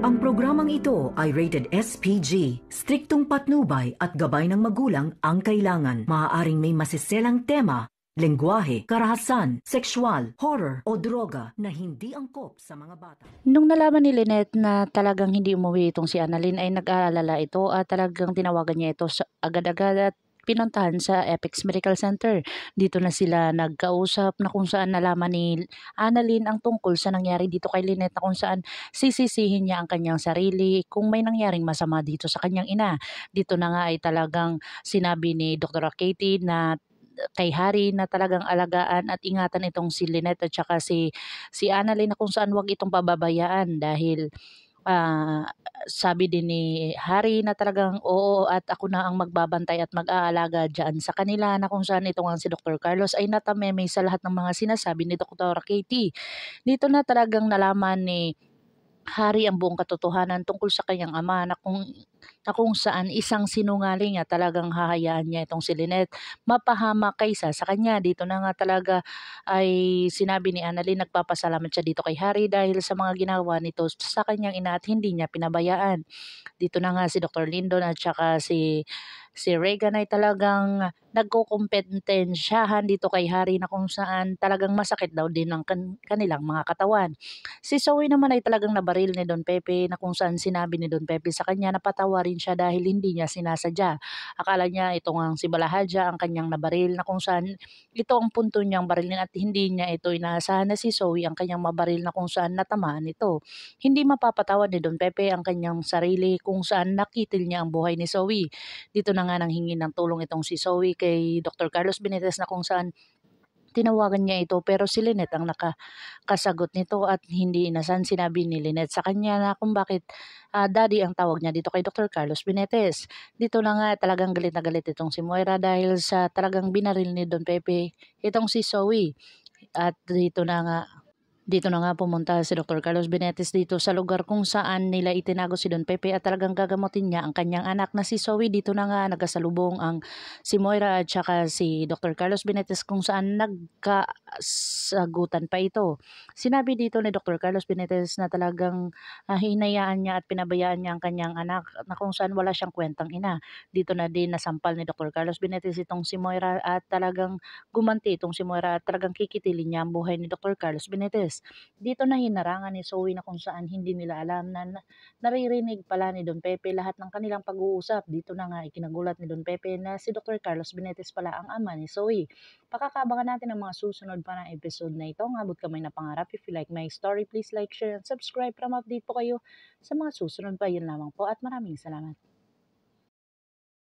Ang programang ito ay rated SPG. Striktong patnubay at gabay ng magulang ang kailangan. Maaaring may masiselang tema, lengguwahe, karahasan, sexual, horror o droga na hindi angkop sa mga bata. Nung nalaman ni Lynette na talagang hindi umuwi itong si Annalyn ay nag-aalala ito at talagang tinawagan niya ito agad-agad at pinuntahan sa Apex Medical Center. Dito na sila nagkausap na kung saan nalaman ni Annalyn ang tungkol sa nangyari dito kay Lynette na kung saan sisisihin niya ang kanyang sarili kung may nangyaring masama dito sa kanyang ina. Dito na nga ay talagang sinabi ni Dr. Katie na kay Harry na talagang alagaan at ingatan itong si Lynette at saka si Annalyn na kung saan wag itong pababayaan dahil sabi din ni Harry na talagang oo at ako na ang magbabantay at mag-aalaga diyan sa kanila na kung saan ito nga si Dr. Carlos ay natameme sa lahat ng mga sinasabi ni Dr. Katie. Dito na talagang nalaman ni Harry ang buong katotohanan tungkol sa kanyang ama na kung saan isang sinungaling at talagang hahayaan niya itong si Lynette mapahamak kaysa sa kanya. Dito na nga talaga ay sinabi ni Annalyn nagpapasalamat siya dito kay Harry dahil sa mga ginawa nito sa kanyang ina at hindi niya pinabayaan. Dito na nga si Dr. Lindon at saka si Regan ay talagang nagkukumpetensyahan dito kay Harry na kung saan talagang masakit daw din ang kanilang mga katawan. Si Zoe naman ay talagang nabaril ni Don Pepe na kung saan sinabi ni Don Pepe sa kanya na patawarin siya dahil hindi niya sinasadya. Akala niya ito nga si Balahadja ang kanyang nabaril na kung saan ito ang punto niyang barilin at hindi niya ito inaasahan na si Zoe ang kanyang mabaril na kung saan natamaan ito. Hindi mapapatawad ni Don Pepe ang kanyang sarili kung saan nakitil niya ang buhay ni Zoe. Dito na nga nang hingi ng tulong itong si Zoe kay Dr. Carlos Benitez na kung saan tinawagan niya ito pero si Lynette ang nakasagot nito at hindi inasahan. Sinabi ni Lynette sa kanya na kung bakit daddy ang tawag niya dito kay Dr. Carlos Benitez. Dito na nga talagang galit na galit itong si Moira dahil sa talagang binaril ni Don Pepe itong si Zoe. At dito na nga pumunta si Dr. Carlos Benitez dito sa lugar kung saan nila itinago si Don Pepe at talagang gagamutin niya ang kanyang anak na si Zoe. Dito na nga nagkasalubong ang si Moira at saka si Dr. Carlos Benitez kung saan nagkasagutan pa ito. Sinabi dito ni Dr. Carlos Benitez na talagang hinayaan niya at pinabayaan niya ang kanyang anak na kung saan wala siyang kwentang ina. Dito na din nasampal ni Dr. Carlos Benitez itong si Moira at talagang gumanti itong si Moira at talagang kikitilin niya ang buhay ni Dr. Carlos Benitez. Dito na hinarangan ni Zoe na kung saan hindi nila alam na naririnig pala ni Don Pepe lahat ng kanilang pag-uusap. Dito na nga ikinagulat ni Don Pepe na si Dr. Carlos Benitez pala ang ama ni Zoe. Pakakabangan natin ang mga susunod pa na episode na ito. Ang abot kamay na pangarap. If you like my story, please like, share, and subscribe para ma-update po kayo sa mga susunod pa. Yun lamang po at maraming salamat.